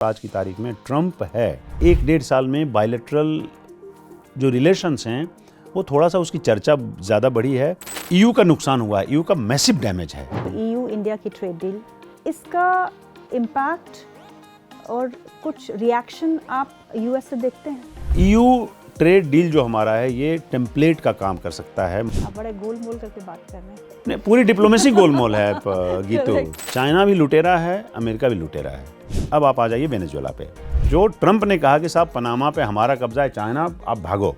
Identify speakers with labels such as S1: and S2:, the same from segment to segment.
S1: आज की तारीख में ट्रम्प है। 1-1.5 साल में बायलैटरल जो रिलेशंस हैं वो थोड़ा सा उसकी चर्चा ज़्यादा बढ़ी है। ईयू का नुकसान हुआ है, ईयू का मैसिव डैमेज है।
S2: ईयू इंडिया की ट्रेड डील, इसका इम्पैक्ट और कुछ रिएक्शन आप यूएस से देखते हैं?
S1: ईयू ट्रेड डील जो हमारा है ये टेम्पलेट का काम कर सकता है।
S2: आप बड़े गोलमोल करके बात कर रहे हैं।
S1: नहीं, पूरी डिप्लोमेसी गोलमोल है गीतू। चाइना भी लुटेरा है, अमेरिका भी लुटेरा है। अब आप आ जाइए वेनेजुएला पे। जो ट्रम्प ने कहा कि साहब पनामा पे हमारा कब्जा है, चाइना आप भागो।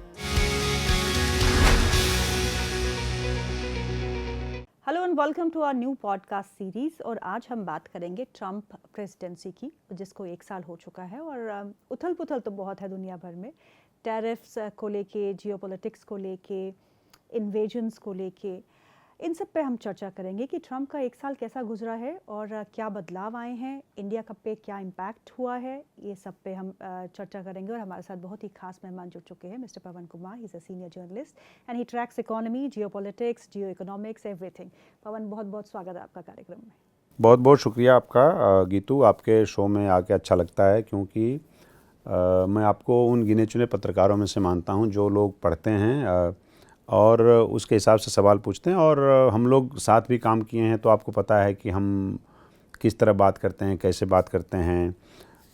S2: Hello and welcome to our new podcast series. और आज हम बात करेंगे ट्रम्प प्रेसिडेंसी की, जिसको 1 साल हो चुका है और उथल पुथल तो बहुत है दुनिया भर में। टैरिफ्स को लेके, जियोपॉलिटिक्स को लेके, इन्वेजन्स को लेके, इन सब पे हम चर्चा करेंगे कि ट्रम्प का 1 साल कैसा गुजरा है और क्या बदलाव आए हैं, इंडिया का पे क्या इम्पैक्ट हुआ है। ये सब पे हम चर्चा करेंगे और हमारे साथ बहुत ही खास मेहमान जुड़ चुके हैं। Mister Pavan Kumar, he is a senior journalist and he tracks economy, geopolitics, geo economics, everything. Pavan, बहुत बहुत स्वागत है आपका कार्यक्रम में।
S1: बहुत बहुत शुक्रिया आपका गीतू। आपके शो में आके अच्छा लगता है क्योंकि मैं आपको उन गिने चुने पत्रकारों में से मानता हूं जो लोग पढ़ते हैं और उसके हिसाब से सवाल पूछते हैं। और हम लोग साथ भी काम किए हैं तो आपको पता है कि हम किस तरह बात करते हैं, कैसे बात करते हैं।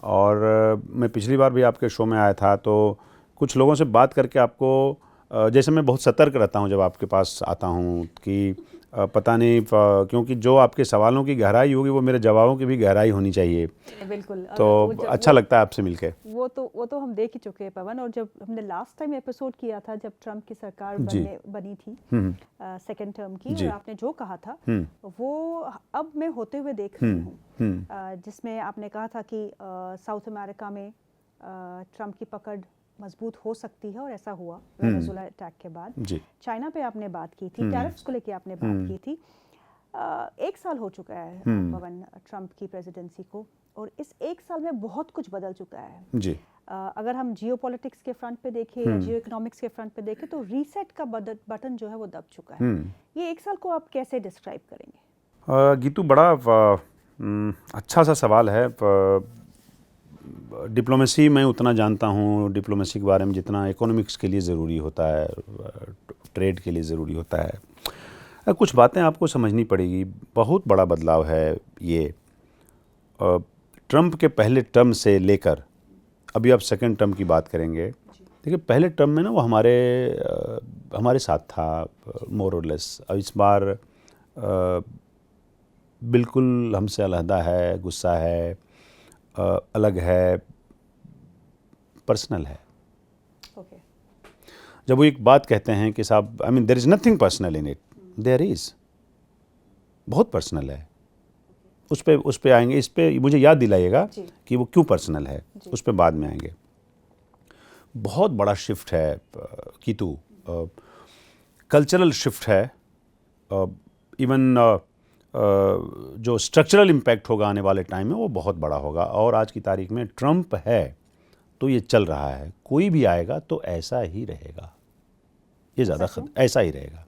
S1: और मैं पिछली बार भी आपके शो में आया था तो कुछ लोगों से बात करके आपको जैसे मैं बहुत सतर्क रहता हूं जब आपके पास आता हूं कि पता नहीं क्योंकि जो आपके सवालों की गहराई होगी वो मेरे जवाबों की भी गहराई होनी चाहिए।
S2: बिल्कुल।
S1: तो अच्छा लगता है आपसे मिलके।
S2: वो तो हम देख ही चुके हैं पवन। और जब हमने लास्ट टाइम एपिसोड किया था जब ट्रम्प की सरकार बनी थी सेकेंड टर्म की, और आपने जो कहा था वो अब मैं होते हुए देख रही हूँ, जिसमें आपने कहा था कि साउथ अमेरिका में ट्रम्प की पकड़ मजबूत हो सकती है और ऐसा हुआ वेनेजुएला अटैक के बाद। चाइना पे आपने बात की थी, टैरिफ्स को लेके आपने बात की थी। 1 साल हो चुका है पवन ट्रम्प की प्रेसिडेंसी को, और इस 1 साल में बहुत कुछ बदल चुका है जी। अगर हम जियोपॉलिटिक्स के फ्रंट पे देखें या जियो इकोनॉमिक्स के फ्रंट पे देखें तो रीसेट का बटन जो है वो दब चुका है। ये 1 साल को आप कैसे डिस्क्राइब करेंगे?
S1: गीतू, बड़ा अच्छा सा सवाल है। डिप्लोमेसी मैं उतना जानता हूँ डिप्लोमेसी के बारे में जितना इकोनॉमिक्स के लिए ज़रूरी होता है, ट्रेड के लिए ज़रूरी होता है। कुछ बातें आपको समझनी पड़ेगी। बहुत बड़ा बदलाव है ये ट्रम्प के पहले टर्म से लेकर अभी आप सेकंड टर्म की बात करेंगे। देखिए, पहले टर्म में ना वो हमारे साथ था मोर और लेस। अब इस बार बिल्कुल हमसे अलहदा है, गुस्सा है, अलग है, पर्सनल है। जब वो एक बात कहते हैं कि साहब I mean there is nothing personal in it, there is, बहुत पर्सनल है। उस पे आएंगे। इस पे मुझे याद दिलाइएगा कि वो क्यों पर्सनल है, उस पे बाद में आएंगे। बहुत बड़ा शिफ्ट है कीतू, कल्चरल शिफ्ट है। इवन जो स्ट्रक्चरल इम्पैक्ट होगा आने वाले टाइम में वो बहुत बड़ा होगा। और आज की तारीख में ट्रम्प है तो ये चल रहा है, कोई भी आएगा तो ऐसा ही रहेगा। ये ज़्यादा ऐसा ही रहेगा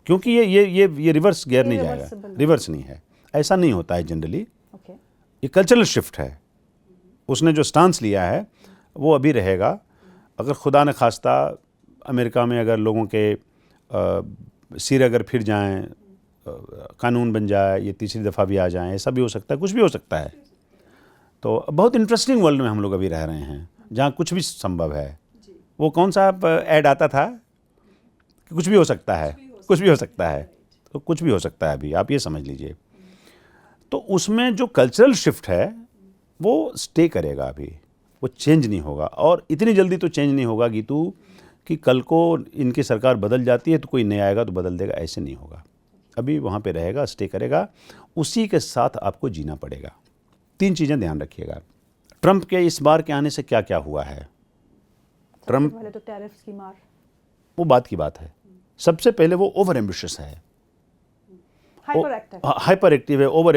S1: क्योंकि ये रिवर्स गियर नहीं जाएगा, रिवर्स नहीं है, ऐसा नहीं होता है जनरली। ये कल्चरल शिफ्ट है। उसने जो स्टांस लिया है वो अभी रहेगा। अगर खुदा न खास्ता अमेरिका में अगर लोगों के सिर अगर फिर जाएं, कानून बन जाए, ये तीसरी दफ़ा भी आ जाएं, ऐसा भी हो सकता है, कुछ भी हो सकता है। तो बहुत इंटरेस्टिंग वर्ल्ड में हम लोग अभी रह रहे हैं जहाँ कुछ भी संभव है। वो कौन सा ऐड आता था कि कुछ भी हो सकता है, कुछ भी हो सकता है, तो कुछ भी हो सकता है अभी, आप ये समझ लीजिए। तो उसमें जो कल्चरल शिफ्ट है वो स्टे करेगा अभी, वो चेंज नहीं होगा। और इतनी जल्दी तो चेंज नहीं होगा गीतू कि कल को इनकी सरकार बदल जाती है तो कोई नया आएगा तो बदल देगा, ऐसे नहीं होगा। अभी वहाँ पे रहेगा, स्टे करेगा। उसी के साथ आपको जीना पड़ेगा। 3 चीज़ें ध्यान रखिएगा। ट्रम्प के इस बार के आने से क्या क्या हुआ है। ट्रम्प
S2: पहले तो टैरिफ्स की मार,
S1: वो बात की बात है। सबसे पहले वो ओवर एम्बिशियस है, हाइपर एक्टिव है, ओवर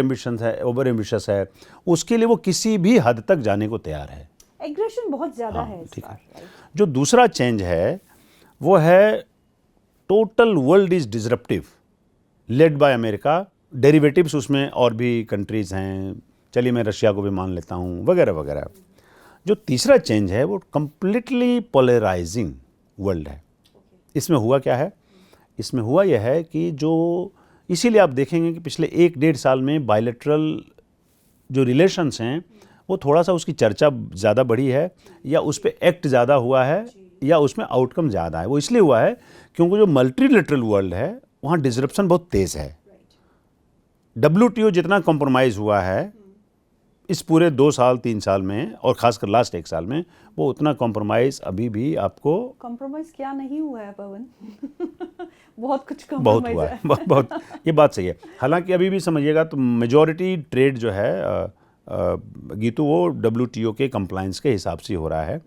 S1: एम्बिशियस है। उसके लिए वो किसी भी हद तक जाने को तैयार है।
S2: एग्रेशन बहुत ज़्यादा है।
S1: ठीक है। जो दूसरा चेंज है वो है total world is disruptive, led by America. Derivatives उसमें और भी कंट्रीज़ हैं, चलिए मैं रशिया को भी मान लेता हूँ, वगैरह वगैरह। जो तीसरा चेंज है वो कंप्लीटली पोलराइजिंग वर्ल्ड है। इसमें हुआ क्या है? इसमें हुआ यह है कि जो, इसीलिए आप देखेंगे कि पिछले 1-1.5 साल में बायलैटरल जो रिलेशंस हैं वो थोड़ा सा उसकी चर्चा ज़्यादा बढ़ी है, या उस पर एक्ट ज़्यादा हुआ है, या उसमें आउटकम ज़्यादा है। वो इसलिए हुआ है क्योंकि जो मल्टीलेटरल वर्ल्ड है वहाँ डिसरप्शन बहुत तेज़ है। WTO जितना कॉम्प्रोमाइज़ हुआ है इस पूरे 2 साल 3 साल में, और ख़ासकर लास्ट 1 साल में, वो उतना कॉम्प्रोमाइज़ अभी भी आपको,
S2: कॉम्प्रोमाइज़ क्या नहीं हुआ है पवन? बहुत कुछ
S1: बहुत
S2: कॉम्प्रोमाइज़
S1: हुआ
S2: है।
S1: है, बहुत ये बात सही है। हालांकि अभी भी समझिएगा तो मेजॉरिटी ट्रेड जो है गीतू, वो WTO के कंप्लायंस के हिसाब से हो रहा है।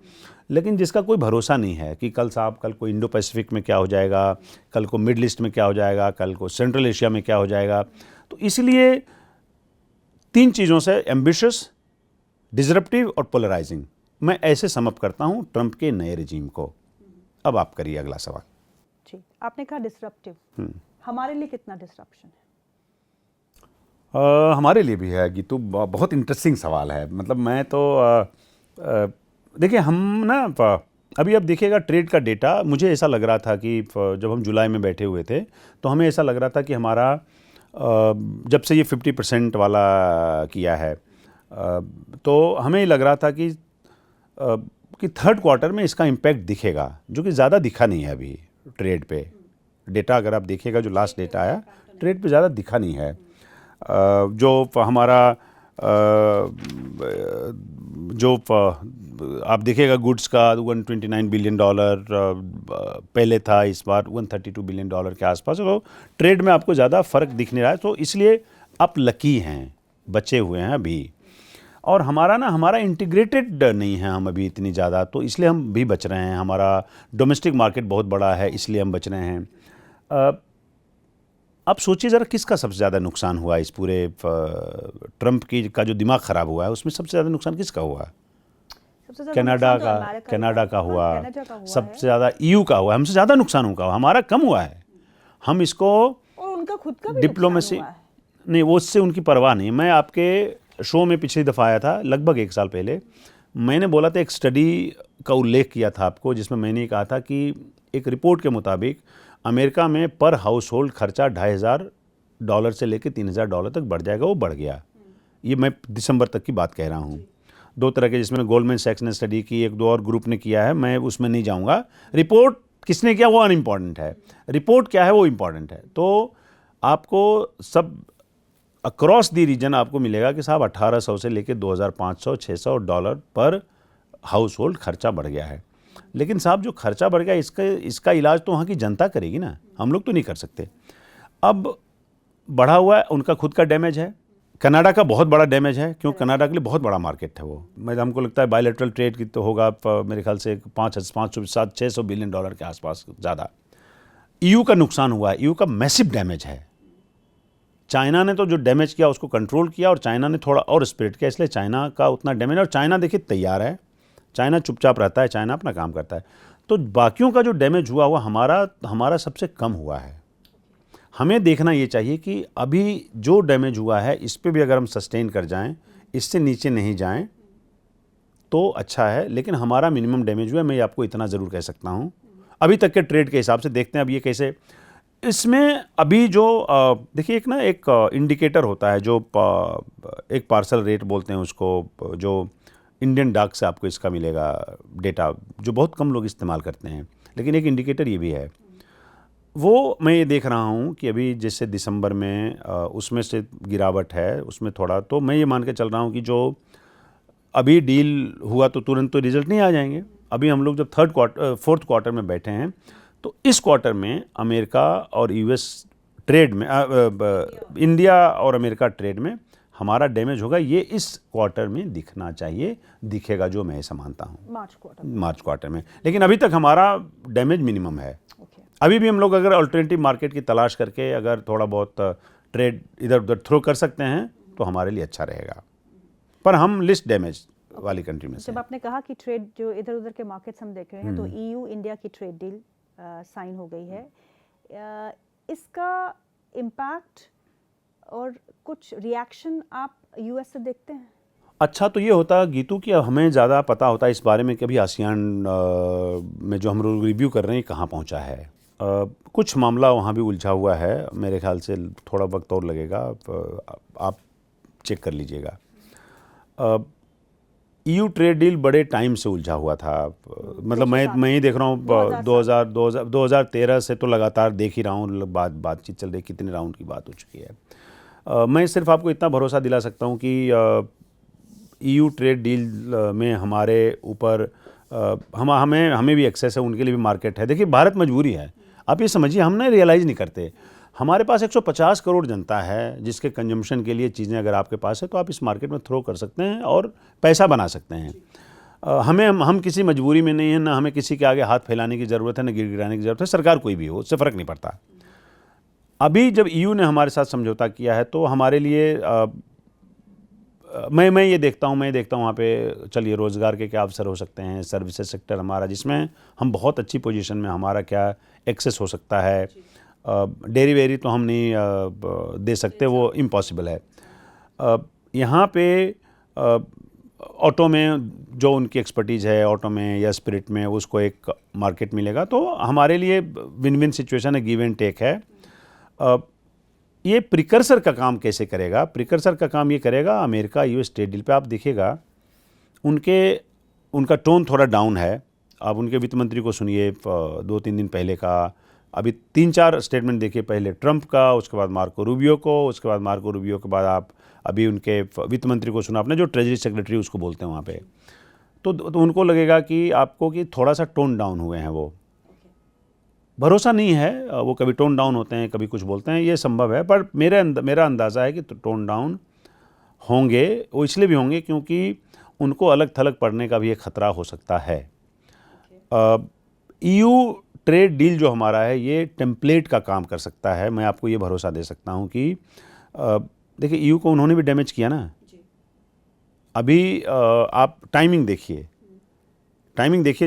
S1: लेकिन जिसका कोई भरोसा नहीं है कि कल को इंडो पैसिफिक में क्या हो जाएगा, कल को मिडल ईस्ट में क्या हो जाएगा, कल को सेंट्रल एशिया में क्या हो जाएगा। तो इसलिए 3 चीज़ों से, एम्बिशियस, डिसरप्टिव और पोलराइजिंग, मैं ऐसे समअप करता हूँ ट्रंप के नए रिजीम को। अब आप करिए अगला सवाल।
S2: जी, आपने कहा डिसरप्टिव, हमारे लिए कितना डिसरप्शन है?
S1: हमारे लिए भी है गीतू, बहुत इंटरेस्टिंग सवाल है। मतलब मैं तो देखिए, हम ना अभी अब देखिएगा ट्रेड का डेटा, मुझे ऐसा लग रहा था कि जब हम जुलाई में बैठे हुए थे तो हमें ऐसा लग रहा था कि हमारा जब से ये 50% वाला किया है, तो हमें लग रहा था कि थर्ड क्वार्टर में इसका इम्पैक्ट दिखेगा, जो कि ज़्यादा दिखा नहीं है अभी ट्रेड पे। डेटा अगर आप देखिएगा, जो लास्ट डेटा आया, ट्रेड पे ज़्यादा दिखा नहीं है। जो हमारा जो आप देखिएगा गुड्स का $129 बिलियन पहले था, इस बार $132 बिलियन के आसपास। तो ट्रेड में आपको ज़्यादा फ़र्क दिख नहीं रहा है, तो इसलिए आप लकी हैं, बचे हुए हैं अभी। और हमारा इंटीग्रेटेड नहीं है हम अभी इतनी ज़्यादा, तो इसलिए हम भी बच रहे हैं। हमारा डोमेस्टिक मार्केट बहुत बड़ा है, इसलिए हम बच रहे हैं। आप सोचिए ज़रा, किसका सबसे ज़्यादा नुकसान हुआ इस पूरे ट्रंप का जो दिमाग ख़राब हुआ है, उसमें सबसे ज़्यादा नुकसान किसका हुआ? कनाडा का हुआ, सबसे ज़्यादा EU का हुआ, हमसे ज़्यादा नुकसान हुआ, हमारा कम हुआ है। हम इसको,
S2: और उनका खुद का भी
S1: डिप्लोमेसी नहीं, वो उससे उनकी परवाह नहीं। मैं आपके शो में पिछली दफ़ा आया था, लगभग 1 साल पहले, मैंने बोला था, एक स्टडी का उल्लेख किया था आपको, जिसमें मैंने कहा था कि एक रिपोर्ट के मुताबिक अमेरिका में पर हाउस होल्ड खर्चा $2,500 से लेकर $3,000 तक बढ़ जाएगा। वो बढ़ गया। ये मैं दिसंबर तक की बात कह रहा हूँ। 2 तरह के, जिसमें गोल्डमैन सैक्स ने स्टडी की, 1-2 और ग्रुप ने किया है, मैं उसमें नहीं जाऊँगा। रिपोर्ट किसने किया वो अनइम्पॉर्टेंट है, रिपोर्ट क्या है वो इम्पॉर्टेंट है। तो आपको सब अक्रॉस दी रीजन आपको मिलेगा कि साहब 1800 से लेकर $2,500-600 पर हाउस होल्ड खर्चा बढ़ गया है। लेकिन साहब जो खर्चा बढ़ गया, इसका इलाज तो वहाँ की जनता करेगी ना, हम लोग तो नहीं कर सकते। अब बढ़ा हुआ है, उनका खुद का डैमेज है, कनाडा का बहुत बड़ा डैमेज है, क्योंकि कनाडा के लिए बहुत बड़ा मार्केट है वो। हमको लगता है बायलैटरल ट्रेड की तो होगा मेरे ख्याल से $500-600 बिलियन के आसपास ज़्यादा। EU का नुकसान हुआ है, EU का मैसिव डैमेज है। चाइना ने तो जो डैमेज किया उसको कंट्रोल किया, और चाइना ने थोड़ा और स्प्रेड किया, इसलिए चाइना का उतना डैमेज। और चाइना देखिए तैयार है, चाइना चुपचाप रहता है, चाइना अपना काम करता है। तो बाकियों का जो डैमेज हुआ वो हमारा सबसे कम हुआ है। हमें देखना ये चाहिए कि अभी जो डैमेज हुआ है इस पे भी अगर हम सस्टेन कर जाएं, इससे नीचे नहीं जाएं, तो अच्छा है। लेकिन हमारा मिनिमम डैमेज हुआ है, मैं आपको इतना ज़रूर कह सकता हूँ अभी तक के ट्रेड के हिसाब से। देखते हैं अब ये कैसे, इसमें अभी जो देखिए, एक इंडिकेटर होता है, जो एक पार्सल रेट बोलते हैं उसको, जो इंडियन डाक से आपको इसका मिलेगा डेटा, जो बहुत कम लोग इस्तेमाल करते हैं, लेकिन एक इंडिकेटर ये भी है। वो मैं ये देख रहा हूँ कि अभी जैसे दिसंबर में उसमें से गिरावट है, उसमें थोड़ा, तो मैं ये मान के चल रहा हूँ कि जो अभी डील हुआ तो तुरंत तो रिजल्ट नहीं आ जाएंगे। अभी हम लोग जब फोर्थ क्वार्टर में बैठे हैं, तो इस क्वार्टर में अमेरिका और US ट्रेड में, इंडिया और अमेरिका ट्रेड में हमारा डैमेज होगा। ये इस क्वार्टर में दिखना चाहिए, दिखेगा, जो मैं ऐसा मानता हूँ, मार्च क्वार्टर में। लेकिन अभी तक हमारा डैमेज मिनिमम है। अभी भी हम लोग अगर अल्टरनेटिव मार्केट की तलाश करके अगर थोड़ा बहुत ट्रेड इधर उधर थ्रो कर सकते हैं तो हमारे लिए अच्छा रहेगा, पर हम लिस्ट डैमेज वाली कंट्री में से।
S2: जब आपने कहा कि ट्रेड जो इधर उधर के मार्केट्स हम देख रहे हैं, तो EU इंडिया की ट्रेड डील साइन हो गई है, इसका इम्पैक्ट और कुछ रिएक्शन आप यूएस से देखते हैं?
S1: अच्छा तो ये होता गीतू कि हमें ज़्यादा पता होता है इस बारे में कि अभी आसियान में जो हम लोग रिव्यू कर रहे हैं कहाँ पहुँचा है। कुछ मामला वहाँ भी उलझा हुआ है, मेरे ख्याल से थोड़ा वक्त और लगेगा, आप चेक कर लीजिएगा। ईयू ट्रेड डील बड़े टाइम से उलझा हुआ था, मतलब मैं ही देख रहा हूँ 2013 से तो लगातार देख ही रहा हूँ, बातचीत चल रही, कितने राउंड की बात हो चुकी है। मैं सिर्फ आपको इतना भरोसा दिला सकता हूँ कि ईयू ट्रेड डील में हमारे ऊपर हमें भी एक्सेस है, उनके लिए भी मार्केट है। देखिए भारत मजबूरी है, आप ये समझिए, हम ना रियलाइज़ नहीं करते, हमारे पास 150 करोड़ जनता है जिसके कंजम्पशन के लिए चीज़ें अगर आपके पास है तो आप इस मार्केट में थ्रो कर सकते हैं और पैसा बना सकते हैं। हम किसी मजबूरी में नहीं है, ना हमें किसी के आगे हाथ फैलाने की ज़रूरत है, ना गिड़गिड़ाने की ज़रूरत है, सरकार कोई भी हो उससे फ़र्क नहीं पड़ता। अभी जब ईयू ने हमारे साथ समझौता किया है तो हमारे लिए मैं ये देखता हूँ वहाँ पे, चलिए रोज़गार के क्या अवसर हो सकते हैं, सर्विसेज सेक्टर हमारा जिसमें हम बहुत अच्छी पोजीशन में, हमारा क्या एक्सेस हो सकता है। डेयरी वेरी तो हम नहीं दे सकते, वो इम्पॉसिबल है। यहाँ पे ऑटो में जो उनकी एक्सपर्टीज़ है, ऑटो में या स्पिरिट में, उसको एक मार्केट मिलेगा, तो हमारे लिए विन विन सिचुएशन है, गिव एंड टेक है। ये प्रिकर्सर का काम कैसे करेगा? प्रिकर्सर का काम ये करेगा, अमेरिका यूएस ट्रेड डील पे आप देखिएगा उनका टोन थोड़ा डाउन है। आप उनके वित्त मंत्री को सुनिए 2-3 दिन पहले का, अभी 3-4 स्टेटमेंट देखिए, पहले ट्रंप का, उसके बाद मार्को रूबियो को, उसके बाद मार्को रूबियो के बाद आप अभी उनके वित्त मंत्री को सुना आपने, जो ट्रेजरी सेक्रेटरी उसको बोलते हैं वहाँ पे, तो उनको लगेगा कि आपको कि थोड़ा सा टोन डाउन हुए हैं वो। भरोसा नहीं है, वो कभी टोन डाउन होते हैं, कभी कुछ बोलते हैं, ये संभव है, पर मेरा अंदाज़ा है कि टोन डाउन होंगे। वो इसलिए भी होंगे क्योंकि उनको अलग थलग पड़ने का भी एक ख़तरा हो सकता है। ईयू ट्रेड डील जो हमारा है ये टेम्पलेट का काम कर सकता है। मैं आपको ये भरोसा दे सकता हूँ कि देखिए ईयू को उन्होंने भी डैमेज किया ना अभी। आप टाइमिंग देखिए,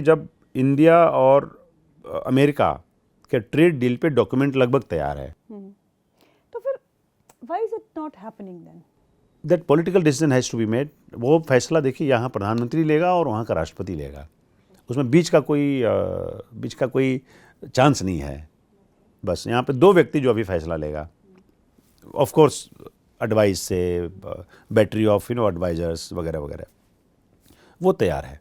S1: जब इंडिया और अमेरिका के ट्रेड डील पे डॉक्यूमेंट लगभग तैयार है,
S2: तो फिर why is it not happening then?
S1: That political decision has to be made. वो फैसला देखिए यहाँ प्रधानमंत्री लेगा और वहाँ का राष्ट्रपति लेगा, उसमें बीच का कोई चांस नहीं है। बस यहाँ पे 2 व्यक्ति जो अभी फैसला लेगा, ऑफ कोर्स एडवाइस से, बैटरी ऑफ एडवाइजर्स वगैरह वगैरह, वो तैयार है।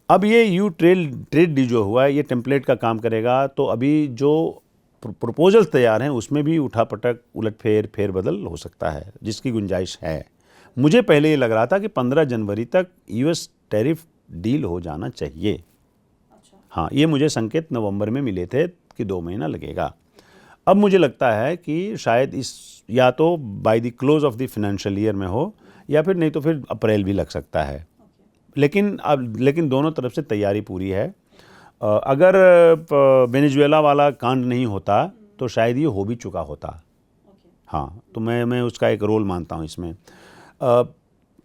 S1: अब ये ईयू ट्रेड डील जो हुआ है ये टेम्पलेट का काम करेगा, तो अभी जो प्रपोजल तैयार हैं उसमें भी उठापटक, उलटफेर, फेरबदल हो सकता है, जिसकी गुंजाइश है। मुझे पहले ये लग रहा था कि 15 जनवरी तक यूएस टैरिफ डील हो जाना चाहिए। अच्छा। हाँ, ये मुझे संकेत नवंबर में मिले थे कि 2 महीना लगेगा। अब मुझे लगता है कि शायद या तो by the close of the financial year में हो, या फिर नहीं तो फिर अप्रैल भी लग सकता है। लेकिन दोनों तरफ से तैयारी पूरी है। अगर वेनेजुएला वाला कांड नहीं होता तो शायद ये हो भी चुका होता। हाँ, तो मैं उसका एक रोल मानता हूँ इसमें।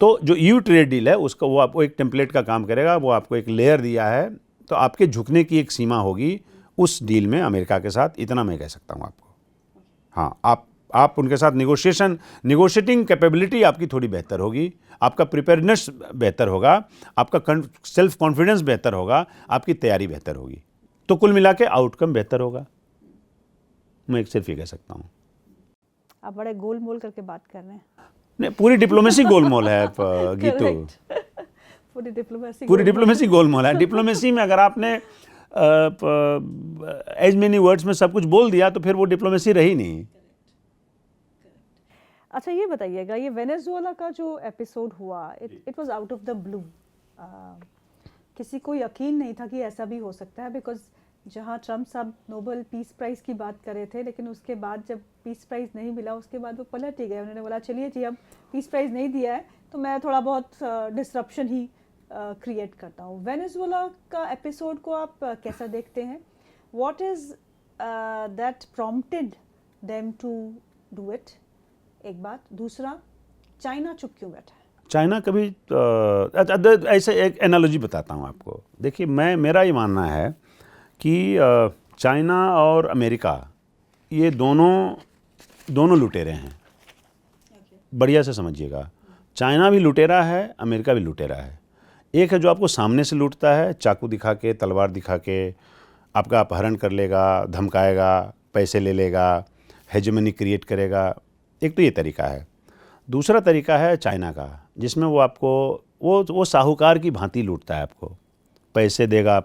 S1: तो जो ईयू ट्रेड डील है उसका, वो आपको एक टेम्पलेट का काम करेगा, वो आपको एक लेयर दिया है, तो आपके झुकने की एक सीमा होगी उस डील में अमेरिका के साथ, इतना मैं कह सकता हूँ आपको। हाँ, आप उनके साथ निगोशिएटिंग कैपेबिलिटी आपकी थोड़ी बेहतर होगी, आपका प्रिपेयर्डनेस बेहतर होगा, आपका सेल्फ कॉन्फिडेंस बेहतर होगा, आपकी तैयारी बेहतर होगी, तो कुल मिला के आउटकम बेहतर होगा। मैं एक सिर्फ ये कह सकता हूँ।
S2: आप बड़े गोल मोल करके बात कर रहे हैं।
S1: नहीं, पूरी डिप्लोमेसी गोलमोल है गीतू। पूरी डिप्लोमेसी गोलमोल है। डिप्लोमेसी में अगर आपने एज मेनी वर्ड्स में सब कुछ बोल दिया तो फिर वो डिप्लोमेसी रही नहीं।
S2: अच्छा, ये बताइएगा, ये वेनेजुएला का जो एपिसोड हुआ, it was out of the blue. किसी को यकीन नहीं था कि ऐसा भी हो सकता है, बिकॉज जहाँ ट्रम्प साहब नोबेल पीस प्राइज़ की बात कर रहे थे, लेकिन उसके बाद जब पीस प्राइज़ नहीं मिला उसके बाद वो पलट ही गए। उन्होंने बोला चलिए जी, अब पीस प्राइज़ नहीं दिया है तो मैं थोड़ा बहुत डिसरप्शन ही क्रिएट करता हूँ। वेनेजुएला का एपिसोड को आप कैसा देखते हैं? What is that prompted them to do it? एक बात। दूसरा, चाइना चुप क्यों बैठा है?
S1: चाइना कभी ऐसे एक एनालॉजी बताता हूँ आपको। देखिए, मेरा ये मानना है कि चाइना और अमेरिका ये दोनों लुटेरे हैं। बढ़िया से समझिएगा, चाइना भी लुटेरा है, अमेरिका भी लुटेरा है। एक है जो आपको सामने से लूटता है, चाकू दिखा के, तलवार दिखा के आपका अपहरण कर लेगा, धमकाएगा, पैसे ले लेगा, हेजेमनी क्रिएट करेगा। एक तो ये तरीका है। दूसरा तरीका है चाइना का, जिसमें वो आपको वो साहूकार की भांति लूटता है। आपको पैसे देगा,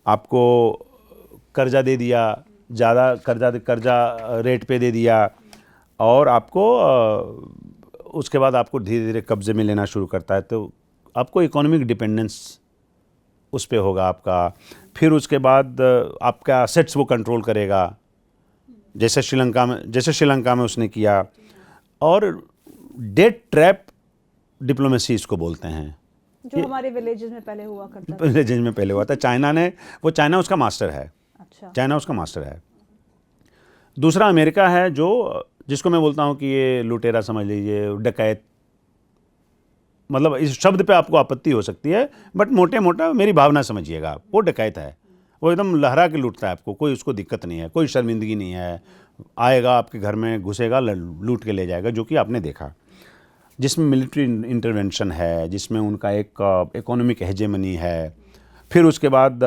S1: आपको कर्जा दे दिया, ज़्यादा कर्जा रेट पे दे दिया, और आपको उसके बाद आपको धीरे धीरे कब्जे में लेना शुरू करता है। तो आपको इकोनॉमिक डिपेंडेंस उस पे होगा आपका। फिर उसके बाद आपका एसेट्स वो कंट्रोल करेगा, जैसे श्रीलंका में उसने किया। और डेट ट्रैप डिप्लोमेसी इसको बोलते हैं,
S2: जो हमारे विलेजेस में पहले हुआ करता था।
S1: विलेजेस में पहले हुआ था। चाइना उसका मास्टर है।
S2: अच्छा।
S1: चाइना उसका मास्टर है। दूसरा अमेरिका है, जो जिसको मैं बोलता हूँ कि ये लुटेरा समझ लीजिए, डकैत। मतलब इस शब्द पे आपको आपत्ति हो सकती है, बट मोटे मोटा मेरी भावना समझिएगा आप। वो डकैत है, वो एकदम लहरा के लूटता है आपको। कोई उसको दिक्कत नहीं है, कोई शर्मिंदगी नहीं है। आएगा आपके घर में, घुसेगा, लूट के ले जाएगा, जो कि आपने देखा। जिसमें मिलिट्री इंटरवेंशन है, जिसमें उनका एक इकोनॉमिक हेजेमनी है। फिर उसके बाद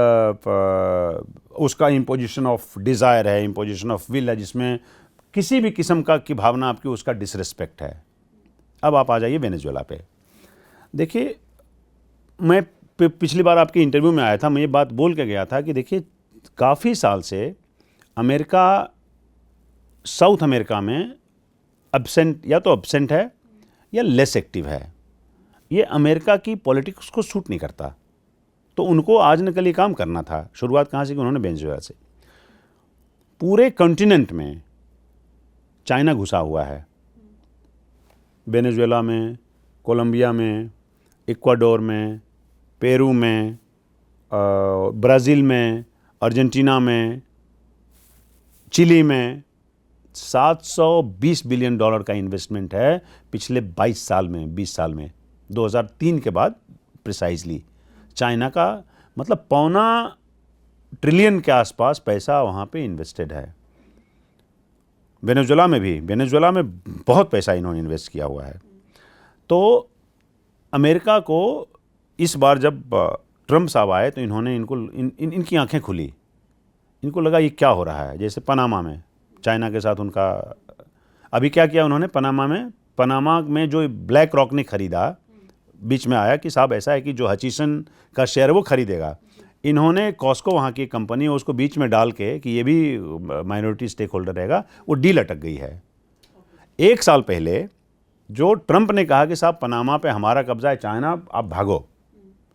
S1: उसका इम्पोजिशन ऑफ डिज़ायर है, इम्पोजिशन ऑफ विल है, जिसमें किसी भी किस्म की भावना आपकी उसका डिसरिस्पेक्ट है। अब आप आ जाइए वेनेजुएला पे। देखिए, मैं पिछली बार आपके इंटरव्यू में आया था, मैं ये बात बोल के गया था कि देखिए, काफ़ी साल से अमेरिका साउथ अमेरिका में एब्सेंट है या लेस एक्टिव है। ये अमेरिका की पॉलिटिक्स को सूट नहीं करता। तो उनको आज न कल ये काम करना था। शुरुआत कहाँ से की? उन्होंने वेनेजुएला से। पूरे कॉन्टिनेंट में चाइना घुसा हुआ है। वेनेजुएला में, कोलंबिया में, इक्वाडोर में, पेरू में, ब्राज़ील में, अर्जेंटीना में, चिली में 720 बिलियन डॉलर का इन्वेस्टमेंट है पिछले 20 साल में 2003 के बाद प्रिसाइजली। चाइना का मतलब $2.25 ट्रिलियन के आसपास पैसा वहाँ पे इन्वेस्टेड है। वेनेजुएला में बहुत पैसा इन्होंने इन्वेस्ट किया हुआ है। तो अमेरिका को इस बार जब ट्रम्प साहब आए तो इनकी आंखें खुली। इनको लगा ये क्या हो रहा है। जैसे पनामा में चाइना के साथ उनका अभी क्या किया उन्होंने। पनामा में जो ब्लैक रॉक ने खरीदा, बीच में आया कि साहब ऐसा है कि जो हचिसन का शेयर है वो खरीदेगा। इन्होंने कॉस्को, वहाँ की कंपनी है, उसको बीच में डाल के कि ये भी माइनॉरिटी स्टेक होल्डर रहेगा। वो डील अटक गई है। 1 साल पहले जो ट्रंप ने कहा कि साहब पनामा पे हमारा कब्जा है, चाइना आप भागो।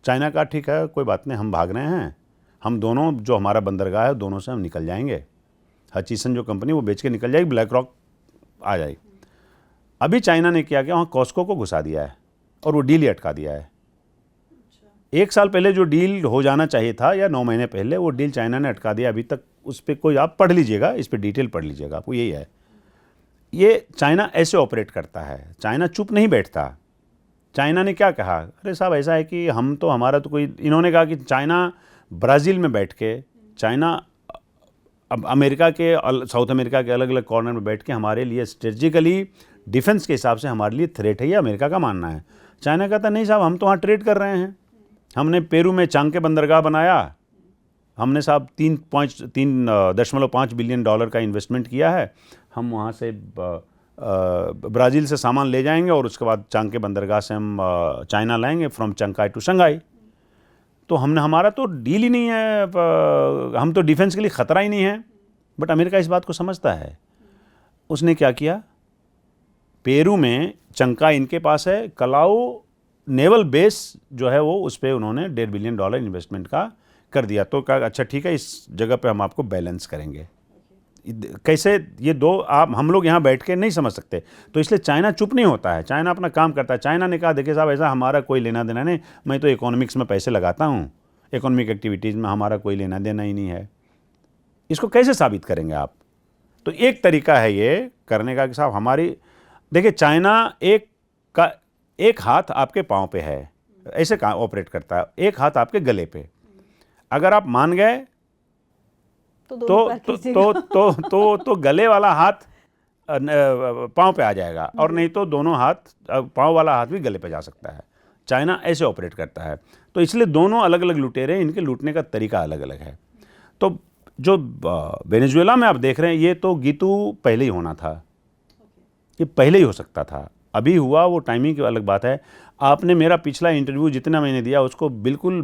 S1: चाइना का ठीक है, कोई बात नहीं, हम भाग रहे हैं। हम दोनों, जो हमारा बंदरगाह है, दोनों से हम निकल जाएंगे। हचिसन जो कंपनी वो बेच के निकल जाएगी, ब्लैक रॉक आ जाएगी। अभी चाइना ने क्या किया, वहाँ कॉस्को को घुसा दिया है और वो डील ही अटका दिया है। 1 साल पहले जो डील हो जाना चाहिए था, या 9 महीने पहले, वो डील चाइना ने अटका दिया। अभी तक उस पर कोई, आप पढ़ लीजिएगा, इस पर डिटेल पढ़ लीजिएगा, आपको यही है। ये चाइना ऐसे ऑपरेट करता है। चाइना चुप नहीं बैठता। चाइना ने क्या कहा, अरे साहब ऐसा है कि हम तो, हमारा तो कोई, इन्होंने कहा कि चाइना ब्राज़ील में बैठ के, चाइना अब अमेरिका के, साउथ अमेरिका के अलग अलग कॉर्नर में बैठ के हमारे लिए स्ट्रेटजिकली डिफेंस के हिसाब से हमारे लिए थ्रेट है, ये अमेरिका का मानना है। चाइना कहता नहीं साहब, हम तो वहाँ ट्रेड कर रहे हैं। हमने पेरू में चांके बंदरगाह बनाया, हमने साहब 3.5 बिलियन डॉलर का इन्वेस्टमेंट किया है। हम वहाँ से ब्राज़ील से सामान ले जाएंगे और उसके बाद चांके बंदरगाह से हम चाइना लाएंगे, फ्रॉम चंकाई टू शंघाई। तो हमारा तो डील ही नहीं है, हम तो डिफेंस के लिए ख़तरा ही नहीं है। बट अमेरिका इस बात को समझता है। उसने क्या किया, पेरू में चंकाई इनके पास है, कलाऊ नेवल बेस जो है वो, उस पर उन्होंने $1.5 बिलियन इन्वेस्टमेंट का कर दिया। तो कहा अच्छा ठीक है, इस जगह पे हम आपको बैलेंस करेंगे। कैसे ये दो हम लोग यहाँ बैठ के नहीं समझ सकते। तो इसलिए चाइना चुप नहीं होता है, चाइना अपना काम करता है। चाइना ने कहा देखिए साहब, ऐसा हमारा कोई लेना देना नहीं, मैं तो इकोनॉमिक्स में पैसे लगाता हूँ, इकोनॉमिक एक्टिविटीज़ में हमारा कोई लेना देना ही नहीं है। इसको कैसे साबित करेंगे आप? तो एक तरीका है ये करने का कि साहब हमारी, देखिए चाइना एक हाथ आपके पाँव पे है, ऐसे ऑपरेट करता है, एक हाथ आपके गले पे। अगर आप मान गए तो गले वाला हाथ पाँव पे आ जाएगा, और नहीं तो दोनों हाथ, पाँव वाला हाथ भी गले पे जा सकता है। चाइना ऐसे ऑपरेट करता है। तो इसलिए दोनों अलग अलग लुटेरे, इनके लूटने का तरीका अलग अलग है। तो जो वेनेजुएला में आप देख रहे हैं, ये तो गीतू पहले ही होना था, ये पहले ही हो सकता था। अभी हुआ वो टाइमिंग की अलग बात है। आपने मेरा पिछला इंटरव्यू जितना मैंने दिया उसको बिल्कुल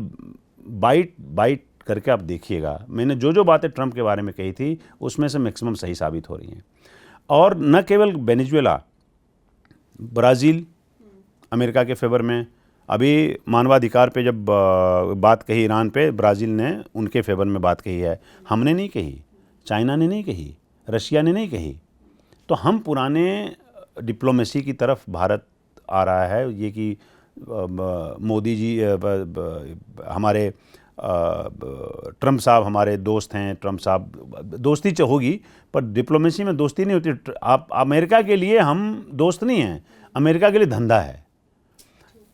S1: बाइट करके आप देखिएगा। मैंने जो बातें ट्रंप के बारे में कही थी उसमें से मैक्सिमम सही साबित हो रही हैं। और न केवल वेनेजुएला, ब्राज़ील अमेरिका के फेवर में। अभी मानवाधिकार पे जब बात कही ईरान पे, ब्राज़ील ने उनके फेवर में बात कही है। हमने नहीं कही, चाइना ने नहीं कही, रशिया ने नहीं कही। तो हम पुराने डिप्लोमेसी की तरफ भारत आ रहा है। ये कि मोदी जी हमारे ट्रंप साहब हमारे दोस्त हैं। ट्रंप साहब दोस्ती होगी, पर डिप्लोमेसी में दोस्ती नहीं होती। आप अमेरिका के लिए हम दोस्त नहीं हैं, अमेरिका के लिए धंधा है।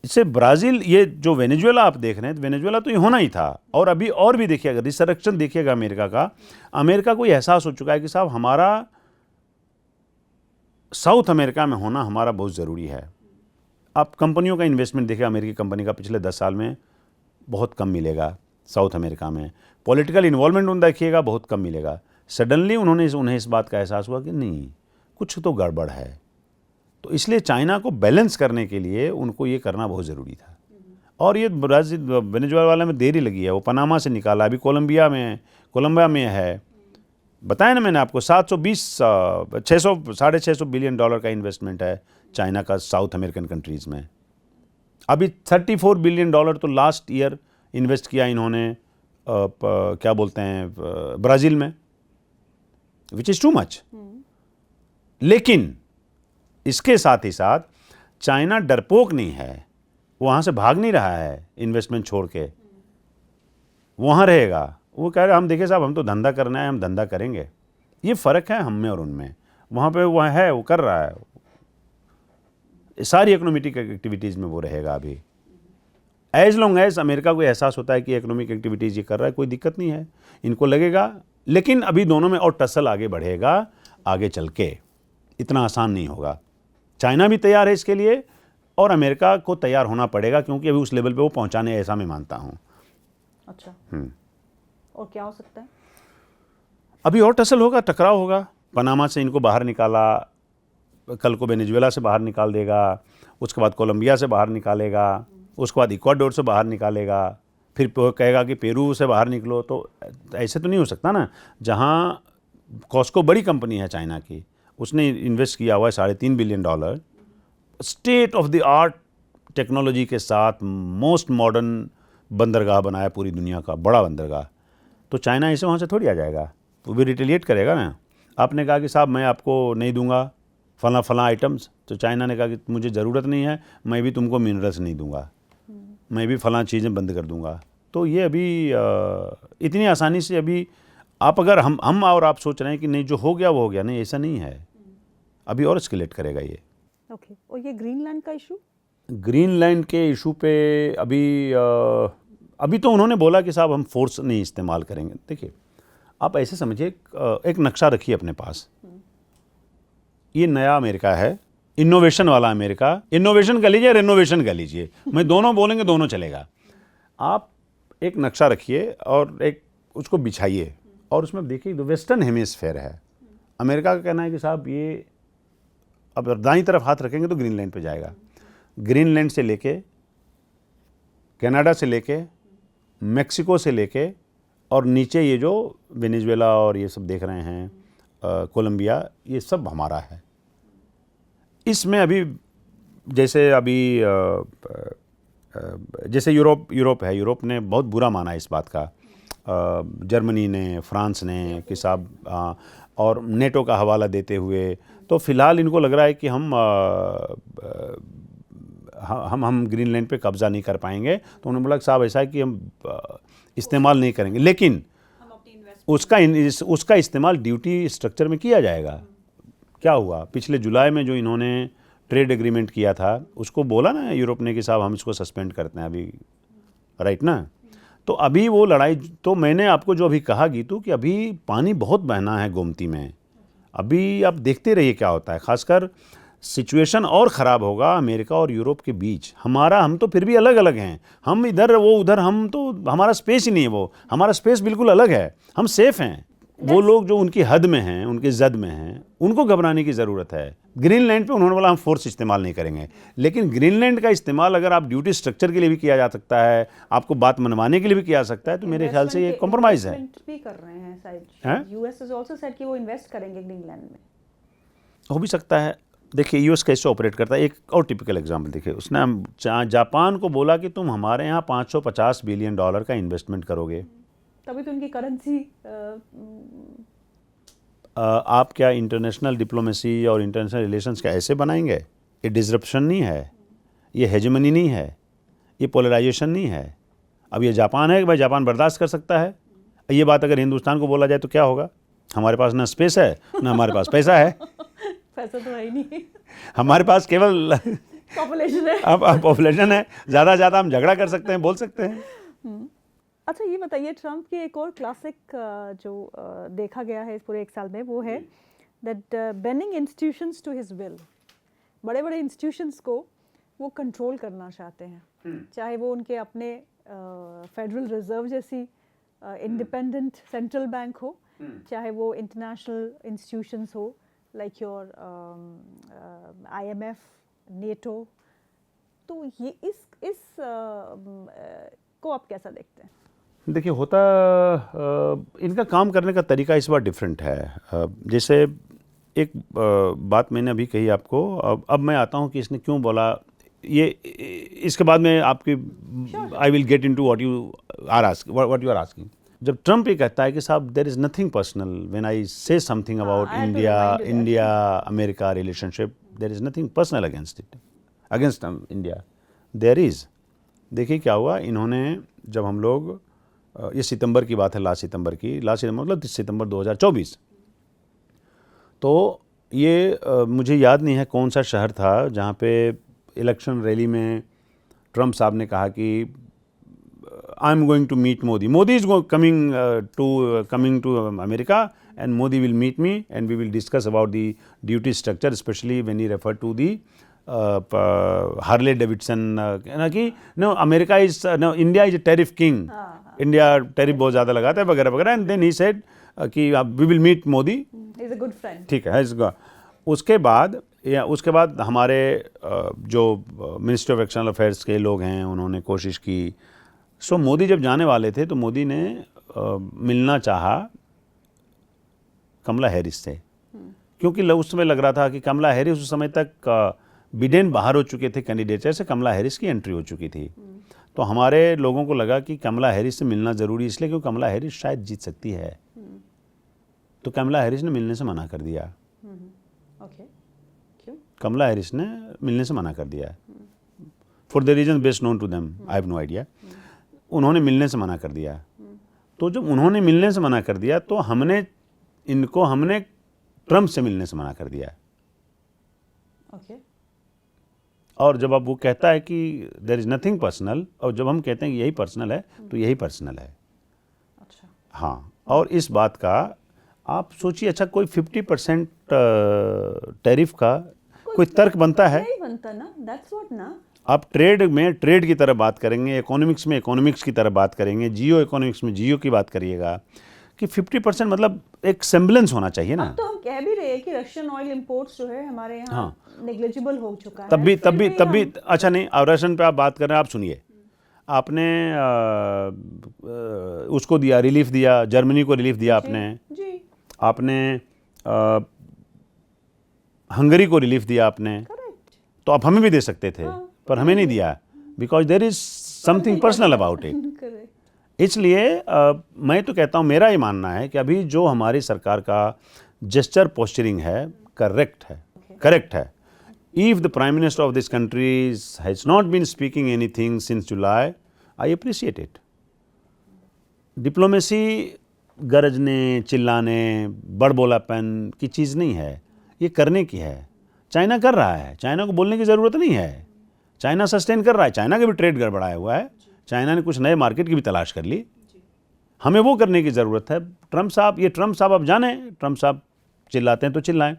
S1: इससे ब्राज़ील, ये जो वेनेजुएला आप देख रहे हैं, वेनेजुएला तो ये होना ही था। और अभी और भी देखिएगा, रिसरेक्शन देखिएगा अमेरिका का। अमेरिका को एहसास हो चुका है कि साहब हमारा साउथ अमेरिका में होना हमारा बहुत ज़रूरी है। आप कंपनियों का इन्वेस्टमेंट देखिए, अमेरिकी कंपनी का पिछले 10 साल में बहुत कम मिलेगा साउथ अमेरिका में। पॉलिटिकल इन्वॉल्वमेंट उन देखिएगा, बहुत कम मिलेगा। सडनली उन्हें इस बात का एहसास हुआ कि नहीं, कुछ तो गड़बड़ है। तो इसलिए चाइना को बैलेंस करने के लिए उनको ये करना बहुत ज़रूरी था। और ये ब्राज़ील वेनेजुएला वाले में देरी लगी है। वो पनामा से निकाला, अभी कोलंबिया में है। बताया ना मैंने आपको, 600-650 बिलियन डॉलर का इन्वेस्टमेंट है चाइना का साउथ अमेरिकन कंट्रीज़ में। अभी 34 बिलियन डॉलर तो लास्ट ईयर इन्वेस्ट किया इन्होंने क्या बोलते हैं ब्राज़ील में, विच इज़ टू मच। लेकिन इसके साथ ही साथ चाइना डरपोक नहीं है, वहाँ से भाग नहीं रहा है इन्वेस्टमेंट छोड़ के, वहाँ रहेगा। वो कह रहे हम देखिए साहब, हम तो धंधा करना है, हम धंधा करेंगे। ये फ़र्क है हम में और उनमें। वहाँ पे वो है, वो कर रहा है, सारी इकोनॉमिक एक्टिविटीज़ में वो रहेगा अभी। एज लॉन्ग एज अमेरिका को एहसास होता है कि इकोनॉमिक एक्टिविटीज़ ये कर रहा है, कोई दिक्कत नहीं है, इनको लगेगा। लेकिन अभी दोनों में और टसल आगे बढ़ेगा, आगे चल के इतना आसान नहीं होगा। चाइना भी तैयार है इसके लिए, और अमेरिका को तैयार होना पड़ेगा, क्योंकि अभी उस लेवल पे वो पहुंचाने, ऐसा मैं मानता हूँ।
S2: अच्छा। और क्या हो सकता है?
S1: अभी और टसल होगा, टकराव होगा। पनामा से इनको बाहर निकाला, कल को वेनेजुएला से बाहर निकाल देगा, उसके बाद कोलंबिया से बाहर निकालेगा, उसके बाद इक्वाडोर से बाहर निकालेगा, फिर कहेगा कि पेरू से बाहर निकलो। तो ऐसे तो नहीं हो सकता ना। जहाँ कॉस्को बड़ी कंपनी है चाइना की, उसने इन्वेस्ट किया हुआ है $3.5 billion, state of the art technology के साथ मोस्ट मॉडर्न बंदरगाह बनाया पूरी दुनिया का, बड़ा बंदरगाह। तो चाइना ऐसे वहाँ से थोड़ी आ जाएगा, वो भी रिटेलिएट करेगा ना। आपने कहा कि साहब मैं आपको नहीं दूंगा फला आइटम्स, तो चाइना ने कहा कि मुझे ज़रूरत नहीं है, मैं भी तुमको मिनरल्स नहीं दूंगा, मैं भी फला चीज़ें बंद कर दूंगा। तो ये अभी इतनी आसानी से अभी आप अगर हम और आप सोच रहे हैं कि नहीं जो हो गया वो हो गया, नहीं, ऐसा नहीं है। अभी और एस्केलेट करेगा ये।
S2: ओके। और ये ग्रीनलैंड का इशू?
S1: ग्रीनलैंड के इशू पे अभी तो उन्होंने बोला कि साहब हम फोर्स नहीं इस्तेमाल करेंगे। देखिए आप ऐसे समझिए, एक नक्शा रखिए अपने पास। ये नया अमेरिका है, इनोवेशन वाला अमेरिका। इनोवेशन कर लीजिए, रेनोवेशन कर लीजिए, मैं दोनों बोलेंगे, दोनों चलेगा। आप एक नक्शा रखिए और एक उसको बिछाइए, और उसमें देखिए वेस्टर्न हेमिस्फेयर है। अमेरिका का कहना है कि साहब ये अब दाईं तरफ हाथ रखेंगे तो ग्रीनलैंड पे जाएगा। ग्रीनलैंड से लेके कनाडा से लेके मेक्सिको से लेके और नीचे ये जो वेनेजुएला और ये सब देख रहे हैं, कोलंबिया, ये सब हमारा है। इसमें अभी जैसे यूरोप है, यूरोप ने बहुत बुरा माना इस बात का, जर्मनी ने, फ्रांस ने कि साहब, और नेटो का हवाला देते हुए। तो फिलहाल इनको लग रहा है कि हम ग्रीनलैंड पे कब्जा नहीं कर पाएंगे। तो उन्होंने बोला साहब ऐसा है कि हम इस्तेमाल नहीं करेंगे, लेकिन उसका इस्तेमाल ड्यूटी स्ट्रक्चर में किया जाएगा। क्या हुआ पिछले जुलाई में जो इन्होंने ट्रेड एग्रीमेंट किया था, उसको बोला ना यूरोप ने कि साहब हम इसको सस्पेंड करते हैं अभी, राइट ना। तो अभी वो लड़ाई, तो मैंने आपको जो अभी कहा गीतू कि अभी पानी बहुत बहना है गोमती में, अभी आप देखते रहिए क्या होता है, खासकर सिचुएशन और ख़राब होगा अमेरिका और यूरोप के बीच। हम तो फिर भी अलग अलग हैं, हम इधर वो उधर, हम तो हमारा स्पेस ही नहीं है, वो हमारा स्पेस बिल्कुल अलग है, हम सेफ हैं। वो लोग जो उनकी हद में हैं, उनके जद में हैं, उनको घबराने की ज़रूरत है। ग्रीनलैंड पे उन्होंने बोला हम फोर्स इस्तेमाल नहीं करेंगे, लेकिन ग्रीनलैंड का इस्तेमाल अगर आप ड्यूटी स्ट्रक्चर के लिए भी किया जा सकता है, आपको बात मनवाने के लिए भी किया जा सकता है, तो मेरे ख्याल से ये कॉम्प्रोमाइज़ है।
S2: भी कर रहे हैं शायद, यूएस हैज आल्सो सेड कि वो इन्वेस्ट करेंगे ग्रीनलैंड में।
S1: हो भी सकता है। देखिए यूएस कैसे ऑपरेट करता है, एक और टिपिकल एग्जांपल देखिए, उसने जापान को बोला कि तुम हमारे यहाँ $550 बिलियन का इन्वेस्टमेंट करोगे,
S2: तभी तो उनकी करेंसी
S1: आप क्या इंटरनेशनल डिप्लोमेसी और इंटरनेशनल रिलेशंस क्या ऐसे बनाएंगे? ये डिसरप्शन नहीं है, ये हेजेमनी नहीं है, ये पोलराइजेशन नहीं है। अब ये जापान है कि भाई जापान बर्दाश्त कर सकता है, ये बात अगर हिंदुस्तान को बोला जाए तो क्या होगा? हमारे पास ना स्पेस है ना हमारे पास पैसा है।
S2: पैसा तो है ही नहीं,
S1: हमारे पास केवल
S2: पॉपुलेशन है।
S1: अब पॉपुलेशन है, ज़्यादा से ज़्यादा हम झगड़ा कर सकते हैं, बोल सकते हैं।
S2: अच्छा ये बताइए, ट्रम्प की एक और क्लासिक जो देखा गया है इस पूरे एक साल में, वो है that bending institutions to his will. बड़े बड़े इंस्टीट्यूशंस को वो कंट्रोल करना चाहते हैं, चाहे वो उनके अपने फेडरल रिजर्व जैसी इंडिपेंडेंट सेंट्रल बैंक हो, चाहे वो इंटरनेशनल इंस्टीट्यूशंस हो लाइक योर IMF, नेटो। तो ये इस को आप कैसा देखते हैं?
S1: देखिए होता इनका काम करने का तरीका इस बार डिफरेंट है। जैसे एक बात मैंने अभी कही आपको, अब मैं आता हूँ कि इसने क्यों बोला ये, इसके बाद में आपकी I will get into what you are asking. जब ट्रम्प ये कहता है कि साहब there is nothing personal when I say something about India America relationship, there is nothing personal against India, there is. देखिए क्या हुआ, इन्होंने जब हम लोग, ये सितंबर की बात है, लास्ट सितंबर मतलब सितंबर 2024, तो ये मुझे याद नहीं है कौन सा शहर था जहाँ पे इलेक्शन रैली में ट्रम्प साहब ने कहा कि I am going to meet Modi is coming to America and Modi will meet me and we will discuss about the duty structure, specially when he refer to the Harley Davidson, ना कि no America is no India is a tariff king, India tariff बहुत ज़्यादा लगाता है वगैरह वगैरह, and then he said कि we will meet Modi,
S2: is a good friend,
S1: ठीक है। उसके बाद हमारे जो मिनिस्ट्री ऑफ एक्सटर्नल अफेयर्स के लोग हैं उन्होंने कोशिश की। सो मोदी जब जाने वाले थे तो मोदी ने मिलना चाहा कमला हैरिस से, क्योंकि उस समय लग रहा था कि कमला हैरिस उस समय तक बिडेन बाहर हो चुके थे कैंडिडेचर से, कमला हैरिस की एंट्री हो चुकी थी। तो हमारे लोगों को लगा कि कमला हैरिस से मिलना ज़रूरी, इसलिए क्योंकि कमला हैरिस शायद जीत सकती है। तो कमला हैरिस ने मिलने से मना कर दिया।
S2: ओके, क्यों?
S1: कमला हैरिस ने मिलने से मना कर दिया for the reason best known to them, I have no idea. उन्होंने मिलने से मना कर दिया। तो जब उन्होंने मिलने से मना कर दिया तो हमने ट्रम्प से मिलने से मना कर दिया।
S2: ओके।
S1: और जब अब वो कहता है कि देयर इज़ नथिंग पर्सनल, और जब हम कहते हैं कि यही पर्सनल है तो यही पर्सनल है।
S2: अच्छा।
S1: हाँ, और इस बात का आप सोचिए, अच्छा कोई 50% टैरिफ का कोई तर्क बनता है?
S2: नहीं बनता ना, दैट्स व्हाट ना।
S1: आप ट्रेड में ट्रेड की तरह बात करेंगे, इकोनॉमिक्स में इकोनॉमिक्स की तरह बात करेंगे, जियो इकोनॉमिक्स में जियो की बात करिएगा कि 50% मतलब एक सेम्बलेंस होना चाहिए ना।
S2: अब तो हम कह भी रहे हैं कि रशियन ऑयल इंपोर्ट्स जो है हमारे यहाँ नेग्लिजिबल हो चुका है।
S1: तब भी अच्छा नहीं, और रशियन पे आप बात कर रहे हैं, आप सुनिए, आपने उसको दिया, रिलीफ दिया, जर्मनी को रिलीफ दिया
S2: जी।
S1: आपने हंगरी को रिलीफ दिया आपने, तो आप हमें भी दे सकते थे, पर हमें नहीं दिया, because there is something personal about it. इसलिए मैं तो कहता हूँ, मेरा ये मानना है कि अभी जो हमारी सरकार का जेस्चर पोस्चरिंग है करेक्ट है। If the prime minister of this country has not been speaking anything since July, I appreciate it. Diplomacy गरजने, चिल्लाने, बड़बोलापन की चीज़ नहीं है, ये करने की है। चाइना कर रहा है, चाइना को बोलने की ज़रूरत नहीं है, चाइना सस्टेन कर रहा है, चाइना का भी ट्रेड गड़बड़ाया हुआ है, चाइना ने कुछ नए मार्केट की भी तलाश कर ली, हमें वो करने की ज़रूरत है। ट्रम्प साहब अब जाने, ट्रम्प साहब चिल्लाते हैं तो चिल्लाएं,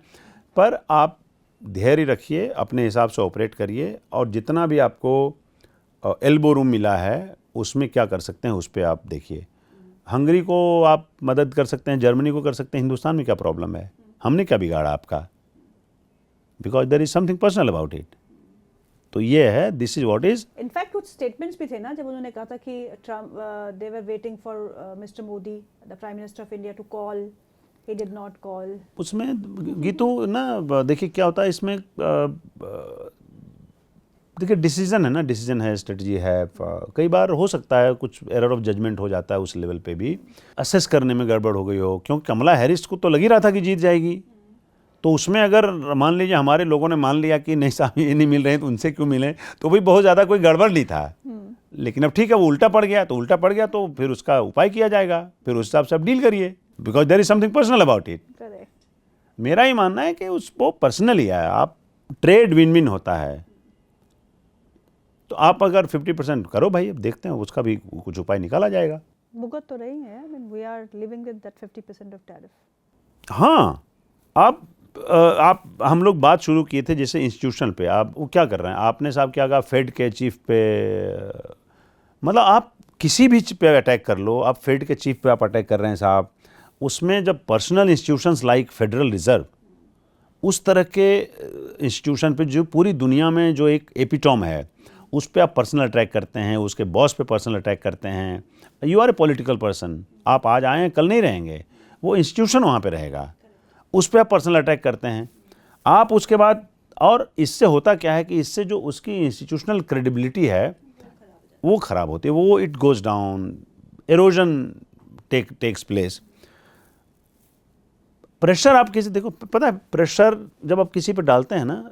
S1: पर आप धैर्य रखिए, अपने हिसाब से ऑपरेट करिए, और जितना भी आपको एल्बो रूम मिला है उसमें क्या कर सकते हैं उस पर आप देखिए। हंगरी को आप मदद कर सकते हैं, जर्मनी को कर सकते हैं, हिंदुस्तान में क्या प्रॉब्लम है? हमने क्या बिगाड़ा आपका? Because there is something personal about it. तो ये है, this is what is.
S2: In fact कुछ स्टेटमेंट्स भी थे ना, जब उन्होंने कहा था कि Trump they were waiting for mister Modi the prime minister of India to call, he did not call.
S1: उसमें गीतू ना, देखिए क्या होता है इसमें, देखिए डिसीजन है ना, डिसीजन है, स्ट्रेटजी है। कई बार हो सकता है कुछ एरर ऑफ जजमेंट हो जाता है उस लेवल पे भी, असेस करने में गड़बड़ हो गई हो, क्योंकि कमला हैरिस को तो लग ही रहा था कि जीत जाएगी। तो उसमें अगर मान लीजिए हमारे लोगों ने मान लिया कि नहीं साहब ये नहीं मिल रहे हैं तो उनसे क्यों मिले, तो भाई बहुत ज़्यादा कोई गड़बड़ नहीं था। लेकिन अब ठीक है, वो उल्टा पड़ गया तो उल्टा पड़ गया, तो फिर उसका उपाय किया जाएगा, फिर उस हिसाब से आप डील करिए, because there is something personal about it. मेरा ही मानना है कि उसको पर्सनली है, आप ट्रेड विन विन होता है, तो आप अगर 50% करो भाई, अब देखते हैं उसका भी कुछ उपाय निकाला जाएगा।
S2: भुगत तो रही है, I mean we are living with that 50% of tariff.
S1: हाँ, आप हम लोग बात शुरू किए थे जैसे इंस्टीट्यूशनल पे, आप वो क्या कर रहे हैं? आपने साहब क्या कहा, फेड के चीफ पे, मतलब आप किसी भी पे अटैक कर लो, आप फेड के चीफ पे आप अटैक कर रहे हैं साहब। उसमें जब personal institutions like federal reserve, उस तरह के इंस्टीट्यूशन पे जो पूरी दुनिया में जो एक एपिटॉम है, उस पे आप पर्सनल अटैक करते हैं, उसके बॉस पे पर्सनल अटैक करते हैं। You are a political person, आप आज आए हैं कल नहीं रहेंगे, वो इंस्टीट्यूशन वहाँ पे रहेगा, उस पर आप पर्सनल अटैक करते हैं आप। उसके बाद और इससे होता क्या है कि इससे जो उसकी इंस्टीट्यूशनल क्रेडिबिलिटी है वो ख़राब होती है, वो it goes down, erosion takes place. Pressure आप किसी, देखो पता है प्रेशर जब आप किसी पर डालते हैं ना,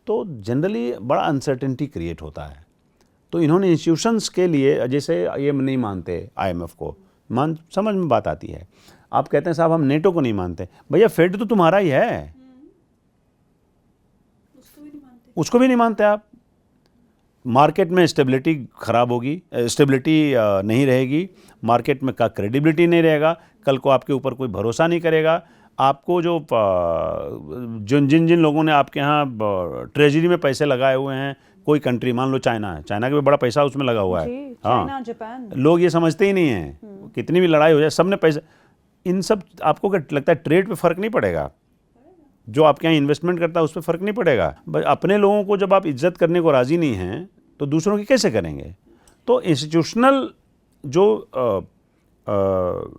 S1: तो जनरली बड़ा अनसर्टेनिटी क्रिएट होता है। तो इन्होंने इंस्टीट्यूशंस के लिए, जैसे ये नहीं मानते IMF को, समझ में बात आती है। आप कहते हैं साहब हम नेटो को नहीं मानते, भैया फेड तो तुम्हारा ही है, उसको भी नहीं मानते आप। मार्केट में स्टेबिलिटी खराब होगी, स्टेबिलिटी नहीं रहेगी, मार्केट में का क्रेडिबिलिटी नहीं रहेगा, कल को आपके ऊपर कोई भरोसा नहीं करेगा। आपको जो जिन लोगों ने आपके यहाँ ट्रेजरी में पैसे लगाए हुए हैं, कोई कंट्री मान लो चाइना है, चाइना का भी बड़ा पैसा उसमें लगा हुआ है।
S2: हाँ, जापान,
S1: लोग ये समझते ही नहीं हैं, कितनी भी लड़ाई हो जाए सब ने पैसे, इन सब आपको क्या लगता है ट्रेड पे फ़र्क नहीं पड़ेगा? जो आपके यहाँ इन्वेस्टमेंट करता है उस पर फ़र्क नहीं पड़ेगा? अपने लोगों को जब आप इज्जत करने को राज़ी नहीं हैं तो दूसरों की कैसे करेंगे? तो इंस्टीट्यूशनल जो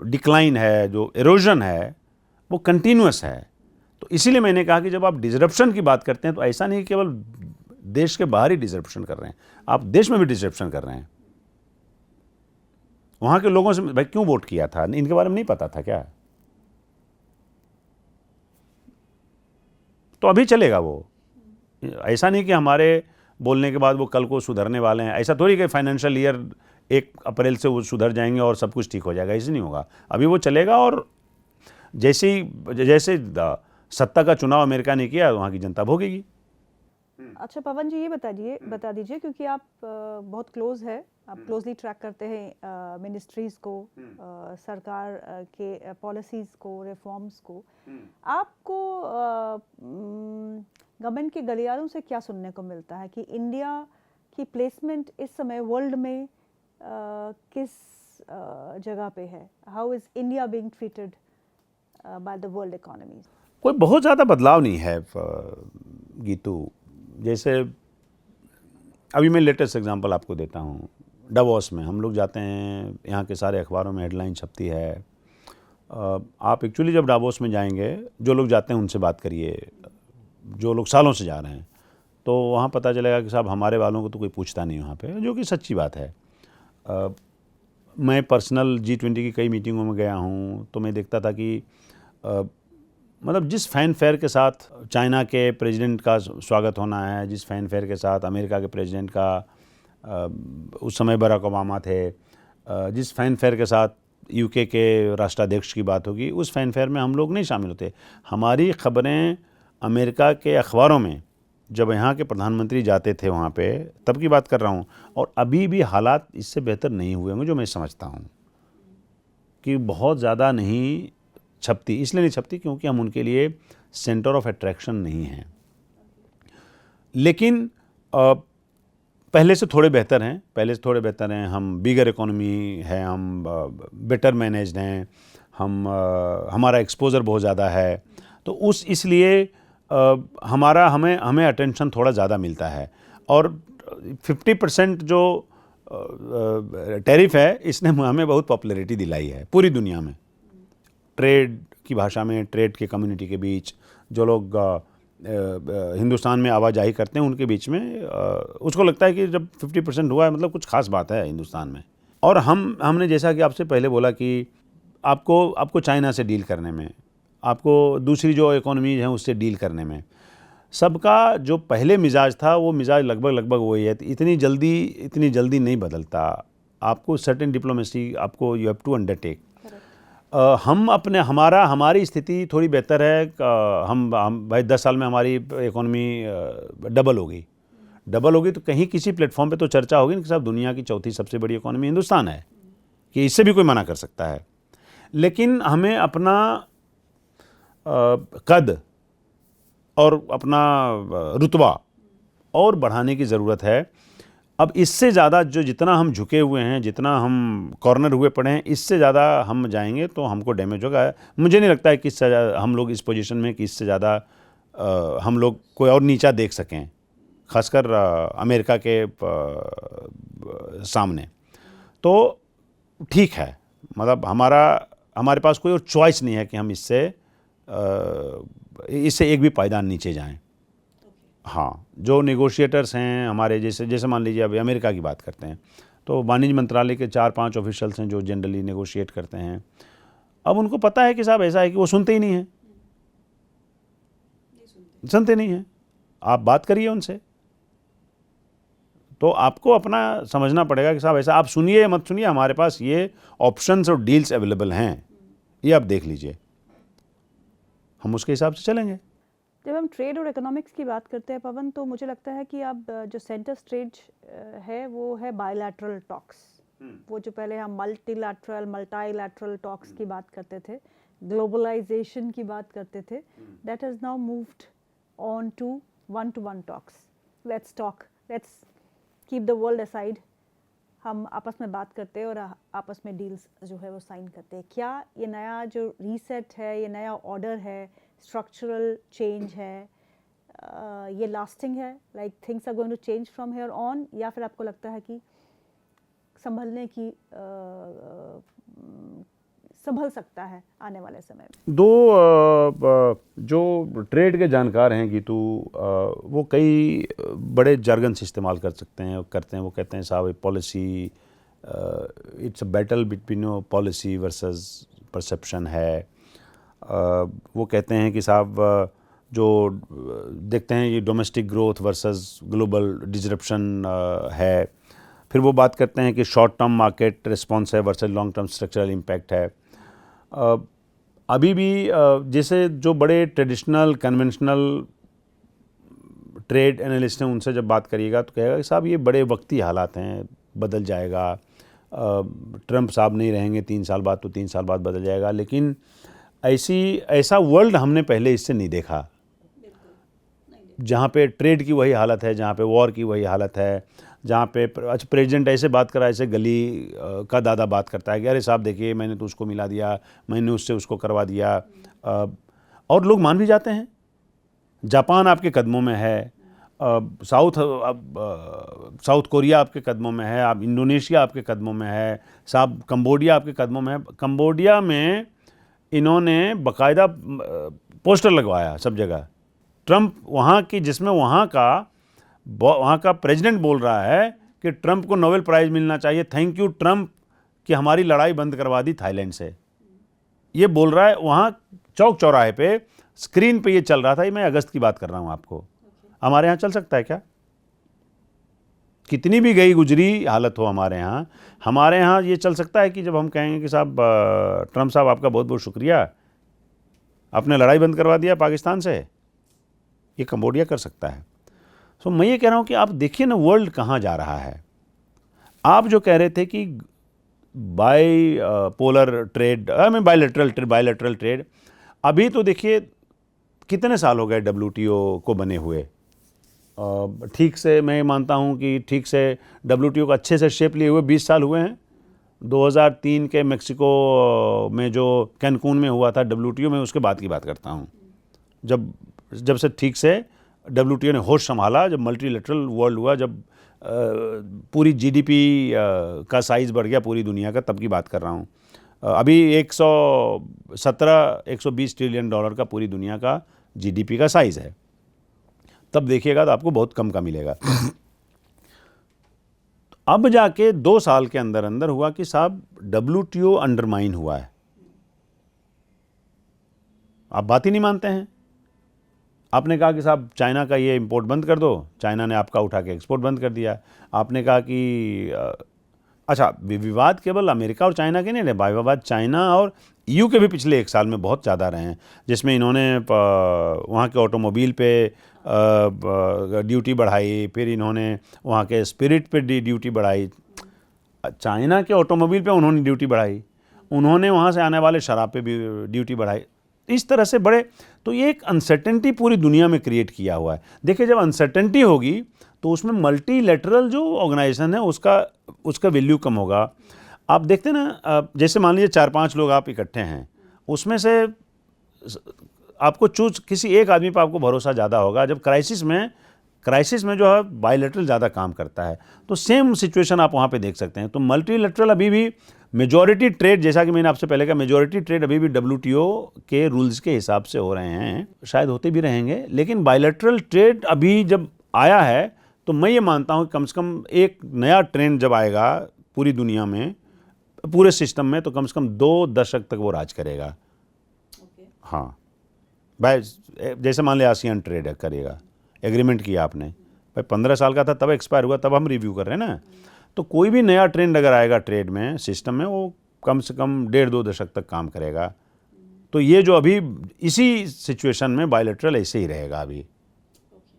S1: डिक्लाइन है, जो एरोजन है, वो कंटिन्यूअस है। तो इसीलिए मैंने कहा कि जब आप डिसरप्शन की बात करते हैं तो ऐसा नहीं केवल देश के बाहर ही डिसरप्शन कर रहे हैं, आप देश में भी डिसरप्शन कर रहे हैं। वहाँ के लोगों से भाई क्यों वोट किया था, इनके बारे में नहीं पता था क्या? तो अभी चलेगा वो, ऐसा नहीं कि हमारे बोलने के बाद वो कल को सुधरने वाले हैं। ऐसा थोड़ी कि फाइनेंशियल ईयर 1 अप्रैल से वो सुधर जाएंगे और सब कुछ ठीक हो जाएगा, ऐसे नहीं होगा। अभी वो चलेगा, और जैसे सत्ता का चुनाव अमेरिका ने किया वहाँ की जनता भोगेगी।
S2: अच्छा पवन जी, ये बता दीजिए क्योंकि आप बहुत क्लोज है, आप क्लोजली ट्रैक करते हैं मिनिस्ट्रीज को, सरकार के पॉलिसीज को, रिफॉर्म्स को। आपको गवर्नमेंट के गलियारों से क्या सुनने को मिलता है कि इंडिया की प्लेसमेंट इस समय वर्ल्ड में किस जगह पे है? How is India being treated by the world economy?
S1: कोई बहुत ज़्यादा बदलाव नहीं है गीतू। जैसे अभी मैं लेटेस्ट एग्जांपल आपको देता हूँ, डावोस में हम लोग जाते हैं, यहाँ के सारे अखबारों में हेडलाइन छपती है। आप एक्चुअली जब डावोस में जाएंगे, जो लोग जाते हैं उनसे बात करिए, जो लोग सालों से जा रहे हैं, तो वहाँ पता चलेगा कि साहब हमारे वालों को तो कोई पूछता नहीं वहाँ पे, जो कि सच्ची बात है। मैं पर्सनल G20 की कई मीटिंगों में गया हूँ, तो मैं देखता था कि मतलब जिस फैन फेयर के साथ चाइना के प्रेसिडेंट का स्वागत होना है, जिस फैन फेयर के साथ अमेरिका के प्रेसिडेंट का, उस समय बराक ओबामा थे, जिस फैन फेयर के साथ UK के राष्ट्राध्यक्ष की बात होगी, उस फैन फेयर में हम लोग नहीं शामिल होते। हमारी खबरें अमेरिका के अखबारों में, जब यहाँ के प्रधानमंत्री जाते थे वहाँ पे, तब की बात कर रहा हूँ। और अभी भी हालात इससे बेहतर नहीं हुए हैं, जो मैं समझता हूँ कि बहुत ज़्यादा नहीं छपती, इसलिए नहीं छपती क्योंकि हम उनके लिए सेंटर ऑफ अट्रैक्शन नहीं हैं। लेकिन पहले से थोड़े बेहतर हैं, हम बिगर इकोनॉमी है, हम बेटर मैनेज्ड हैं, हमारा एक्सपोजर बहुत ज़्यादा है, तो इसलिए हमें अटेंशन थोड़ा ज़्यादा मिलता है। और 50% जो टैरिफ है इसने हमें बहुत पॉपुलैरिटी दिलाई है पूरी दुनिया में। ट्रेड की भाषा में, ट्रेड के कम्युनिटी के बीच जो लोग हिंदुस्तान में आवाजाही करते हैं उनके बीच में उसको लगता है कि जब 50% हुआ है मतलब कुछ खास बात है हिंदुस्तान में। और हमने जैसा कि आपसे पहले बोला कि आपको चाइना से डील करने में, आपको दूसरी जो इकोनॉमीज हैं उससे डील करने में, सबका जो पहले मिजाज था वो मिजाज लगभग वही है। इतनी जल्दी नहीं बदलता। आपको सर्टेन डिप्लोमेसी आपको यू हैव टू अंडरटेक। हमारी स्थिति थोड़ी बेहतर है। हम भाई 10 साल में हमारी इकोनॉमी डबल होगी तो कहीं किसी प्लेटफॉर्म पे तो चर्चा होगी ना कि साहब दुनिया की चौथी सबसे बड़ी इकोनॉमी हिंदुस्तान है, कि इससे भी कोई मना कर सकता है। लेकिन हमें अपना कद और अपना रुतबा और बढ़ाने की ज़रूरत है। अब इससे ज़्यादा जितना हम झुके हुए हैं, जितना हम कॉर्नर हुए पड़े हैं, इससे ज़्यादा हम जाएंगे तो हमको डैमेज होगा। मुझे नहीं लगता है कि इससे हम लोग इस पोजीशन में कि इससे ज़्यादा हम लोग कोई और नीचा देख सकें, खासकर अमेरिका के सामने। तो ठीक है, मतलब हमारे पास कोई और चॉइस नहीं है कि हम इससे एक भी पायदान नीचे जाएं। हाँ, जो नेगोशिएटर्स हैं हमारे, जैसे मान लीजिए अभी अमेरिका की बात करते हैं तो वाणिज्य मंत्रालय के 4-5 ऑफिशियल्स हैं जो जनरली नेगोशिएट करते हैं। अब उनको पता है कि साहब ऐसा है कि वो सुनते नहीं हैं। आप बात करिए उनसे, तो आपको अपना समझना पड़ेगा कि साहब ऐसा आप सुनिए या मत सुनिए, हमारे पास ये ऑप्शंस और डील्स अवेलेबल हैं, ये आप देख लीजिए, हम उसके हिसाब से चलेंगे।
S2: जब हम ट्रेड और इकोनॉमिक्स की बात करते हैं पवन, तो मुझे लगता है कि अब जो सेंटर स्टेज है वो है बायलैटरल टॉक्स। वो जो पहले हम मल्टीलैटरल टॉक्स की बात करते थे, ग्लोबलाइजेशन की बात करते थे, that has now moved on to one talks. Let's keep the world aside, हम आपस में बात करते हैं और आपस में डील्स जो है वो साइन करते हैं। क्या ये नया जो रीसेट है, ये नया ऑर्डर है, स्ट्रक्चरल चेंज है, ये लास्टिंग है, like things are going to change from here on, या फिर आपको लगता है कि संभल सकता है आने वाले समय में?
S1: जो ट्रेड के जानकार हैं गीतू, वो कई बड़े जार्गन्स इस्तेमाल करते हैं। वो कहते हैं साहब policy, it's a battle between policy versus perception है। वो कहते हैं कि साहब जो देखते हैं ये domestic growth versus global disruption है। फिर वो बात करते हैं कि शॉर्ट टर्म मार्केट रिस्पॉन्स है versus long term structural impact है। अभी भी जैसे जो बड़े ट्रेडिशनल कन्वेंशनल ट्रेड एनालिस्ट हैं उनसे जब बात करिएगा तो कहेगा कि साहब ये बड़े वक्ती हालात हैं, बदल जाएगा, ट्रंप साहब नहीं रहेंगे 3 साल बाद तो 3 साल बाद बदल जाएगा। लेकिन ऐसा वर्ल्ड हमने पहले इससे नहीं देखा, जहाँ पे ट्रेड की वही हालत है, जहाँ पे वॉर की वही हालत है, जहाँ पे अच्छा प्रेसिडेंट ऐसे बात करा, ऐसे गली का दादा बात करता है कि अरे साहब देखिए मैंने तो उसको मिला दिया, मैंने उससे उसको करवा दिया, और लोग मान भी जाते हैं। जापान आपके कदमों में है, साउथ कोरिया आपके कदमों में है, आप इंडोनेशिया आपके कदमों में है, साहब कंबोडिया आपके कदमों में है। कंबोडिया में इन्होंने बाकायदा पोस्टर लगवाया सब जगह, ट्रंप वहाँ की, जिसमें वहाँ का प्रेसिडेंट बोल रहा है कि ट्रंप को नोबेल प्राइज़ मिलना चाहिए, थैंक यू ट्रंप कि हमारी लड़ाई बंद करवा दी थाईलैंड से। ये बोल रहा है वहाँ चौक चौराहे पे, स्क्रीन पे ये चल रहा था। ये मैं अगस्त की बात कर रहा हूँ आपको। हमारे यहाँ चल सकता है क्या? कितनी भी गई गुजरी हालत हो हमारे यहाँ ये चल सकता है कि जब हम कहेंगे कि साहब ट्रंप साहब आपका बहुत बहुत शुक्रिया, आपने लड़ाई बंद करवा दिया पाकिस्तान से? ये कंबोडिया कर सकता है। सो मैं ये कह रहा हूँ कि आप देखिए ना वर्ल्ड कहाँ जा रहा है। आप जो कह रहे थे कि by polar trade, bilateral trade. अभी तो देखिए कितने साल हो गए WTO को बने हुए। ठीक से मैं मानता हूँ कि ठीक से WTO का अच्छे से शेप लिए हुए 20 साल हुए हैं। 2003 के मेक्सिको में जो कैनकून में हुआ था WTO में, उसके बाद की बात करता हूँ, जब से ठीक से WTO ने होश संभाला, जब मल्टीलेटरल वर्ल्ड हुआ, जब पूरी GDP का साइज़ बढ़ गया पूरी दुनिया का, तब की बात कर रहा हूँ। अभी 120 ट्रिलियन डॉलर का पूरी दुनिया का GDP का साइज़ है। तब देखिएगा तो आपको बहुत कम का मिलेगा। अब जाके 2 साल के अंदर अंदर हुआ कि साहब WTO अंडरमाइन हुआ है। आप बात ही नहीं मानते हैं। आपने कहा कि साहब चाइना का ये इंपोर्ट बंद कर दो, चाइना ने आपका उठा के एक्सपोर्ट बंद कर दिया। आपने कहा कि अच्छा, विवाद केवल अमेरिका और चाइना के नहीं रहे, विवाद चाइना और EU के भी पिछले 1 साल में बहुत ज़्यादा रहे हैं, जिसमें इन्होंने वहाँ के ऑटोमोबाइल पे ड्यूटी बढ़ाई, फिर इन्होंने वहाँ के स्पिरिट पे ड्यूटी बढ़ाई। चाइना के ऑटोमोबाइल पे उन्होंने ड्यूटी बढ़ाई, उन्होंने वहाँ से आने वाले शराब पे भी ड्यूटी बढ़ाई। इस तरह से बड़े, तो ये एक अनसर्टेनिटी पूरी दुनिया में क्रिएट किया हुआ है। देखिए, जब अनसर्टेनिटी होगी तो उसमें मल्टीलेटरल जो ऑर्गेनाइजेशन है उसका वैल्यू कम होगा। आप देखते हैं ना, जैसे मान लीजिए 4-5 लोग आप इकट्ठे हैं, उसमें से आपको किसी एक आदमी पर आपको भरोसा ज़्यादा होगा। जब क्राइसिस में जो है बायलैटरल ज़्यादा काम करता है, तो सेम सिचुएशन आप वहाँ पे देख सकते हैं। तो मल्टीलेटरल अभी भी मेजॉरिटी ट्रेड, जैसा कि मैंने आपसे पहले कहा, मेजॉरिटी ट्रेड अभी भी WTO के रूल्स के हिसाब से हो रहे हैं, शायद होते भी रहेंगे। लेकिन बायलैटरल ट्रेड अभी जब आया है, तो मैं ये मानता हूँ कि कम से कम एक नया ट्रेंड जब आएगा पूरी दुनिया में, पूरे सिस्टम में, तो कम से कम 2 दशक तक वो राज करेगा। हाँ भाई, जैसे मान लिया ASEAN ट्रेड करेगा, एग्रीमेंट किया आपने भाई, 15 साल का था तब एक्सपायर हुआ, तब हम रिव्यू कर रहे हैं ना। तो कोई भी नया ट्रेंड अगर आएगा ट्रेड में, सिस्टम में, वो कम से कम 1.5-2 दशक तक काम करेगा। तो ये जो अभी इसी सिचुएशन में बायलैटरल ऐसे ही रहेगा। अभी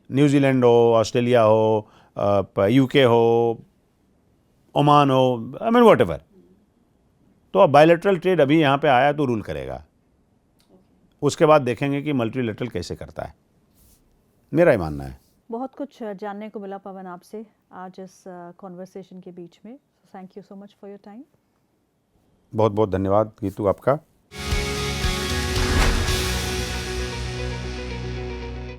S1: न्यूजीलैंड हो, ऑस्ट्रेलिया हो, UK हो, ओमान हो, आई मीन व्हाटएवर, तो अब बायलैटरल ट्रेड अभी यहाँ पे आया तो रूल करेगा। उसके बाद देखेंगे कि मल्टीलेटरल कैसे करता है, मेरा ही मानना है।
S2: बहुत कुछ जानने को मिला पवन आपसे आज इस कॉन्वर्सेशन के बीच में। Thank you so much for your time.
S1: बहुत बहुत धन्यवाद गीतू आपका।